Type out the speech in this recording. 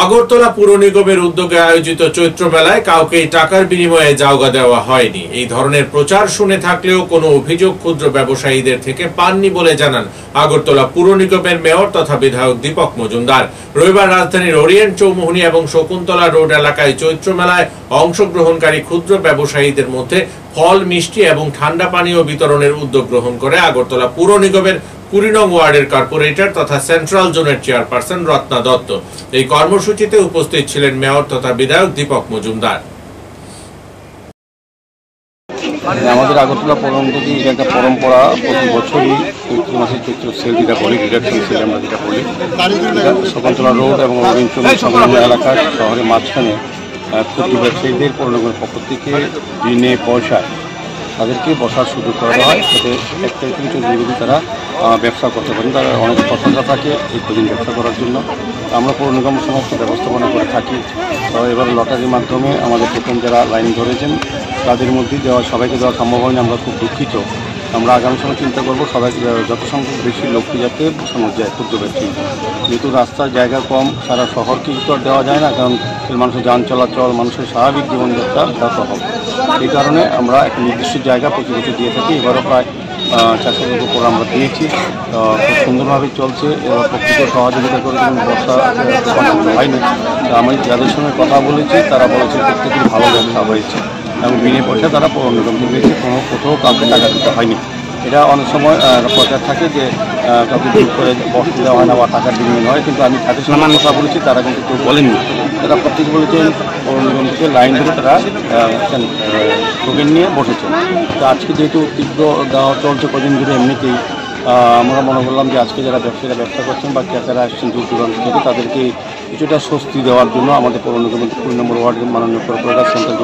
আগরতলা পুর নিগমের উদ্যোগে আয়োজিত চৈত্র মেলায় কাউকেই টাকার বিনিময়ে জাউগা দেওয়া হয়নি। এই ধরনের প্রচার শুনে থাকলেও কোনো অভিযোগ ক্ষুদ্র ব্যবসায়ীদের থেকে পাননি বলে জানান আগরতলা পুর নিগমের মেয়র তথা বিধায়ক দীপক মজুমদার। রবিবার রাজধানীর ওরিয়েন্ট চৌমুহনী এবং শকুন্তলা রোড এলাকায় চৈত্র মেলায় অংশগ্রহণকারী ক্ষুদ্র ব্যবসায়ীদের মধ্যে ফল, মিষ্টি এবং ঠান্ডা পানীয় বিতরণের উদ্যোগ গ্রহণ করে আগরতলা পুর নিগমের 20 নং ওয়ার্ডের কর্পোরেটর তথা সেন্ট্রাল জোনের চেয়ারপারসন রত্না দত্ত। এই কর্মসূচিতে উপস্থিত ছিলেন মেয়র তথা বিধায়ক দীপক মজুমদার। আমাদের আগরতলা পরবর্তী একটা পরম্পরা, প্রতি বছরই চৈত্র মাসে চৈত্র সেল যেটা বলি, ডিডাকশন সেল আমরা যেটা বলি, শকুন্তলা রোড এবং সংলগ্ন এলাকার শহরের মাঝখানে ক্ষুদ্র ব্যবসায়ীদের পৌরনিগমের পক্ষ থেকে বিনে পয়সায় তাদেরকে বসার সুযোগ করা হয়, যাতে 1 তারিখ থেকে 14 যদি তারা ব্যবসা করতে পারেন। তারা অনেক প্রত্যাশা থাকে এই কদিন ব্যবসা করার জন্য। আমরা পৌর নিগম সমস্ত ব্যবস্থাপনা করে থাকি। তো এবার লটারির মাধ্যমে আমাদের প্রথম যারা লাইন ধরেছেন তাদের মধ্যে সবাইকে দেওয়া সম্ভব হয়নি, আমরা খুব দুঃখিত। আমরা আগামী সময় চিন্তা করবো সবাইকে যত সংখ্যক বেশি লোককে যাতে বসানো যায় ক্ষুদ্র ব্যবসায়ী। যেহেতু রাস্তার জায়গা কম, সারা শহরকে তো আর দেওয়া যায় না, কারণ মানুষের যান চলাচল, মানুষের স্বাভাবিক জীবনযাত্রা ব্যাহত হবে। এই কারণে আমরা একটা নির্দিষ্ট জায়গা প্রতি বছর দিয়ে থাকি। এবারও প্রায় 400 উপর আমরা দিয়েছি। খুব সুন্দরভাবে চলছে। এবার প্রকৃত সহযোগিতা করে কোনো ব্যবসা হয়নি। আমি যাদের সঙ্গে কথা বলেছি তারা বলেছে প্রত্যেকেই ভালো ব্যবসা হয়েছে এবং বিনে পয়সা তারা পৌর নিগম থেকে কোথাও কাউকে টাকা দিতে হয়নি। এটা অনেক সময় প্রচার থাকে যে কাউকে জোর করে বসতে দেওয়া হয় না বা টাকার বিনিময় হয়, কিন্তু আমি তাদের সঙ্গে কথা বলেছি, তারা কিন্তু কেউ বলেননি। তারা প্রত্যেকে বলেছেন পৌর নিগম থেকে লাইন ধরে তারা টোকেন নিয়ে বসেছেন। তো আজকে যেহেতু তীব্র দেওয়া চলছে কদিন ধরে, এমনিতেই আমরা মনে করলাম যে আজকে যারা ব্যবসায়ীরা ব্যবসা করছেন বা ক্রেতারা আসছেন দূর দূরান্ত থেকে, তাদেরকে কিছুটা স্বস্তি দেওয়ার জন্য আমাদের পৌর নিগমের 20 নম্বর ওয়ার্ডের মাননীয় কর্পোরেটর সেন্ট্রাল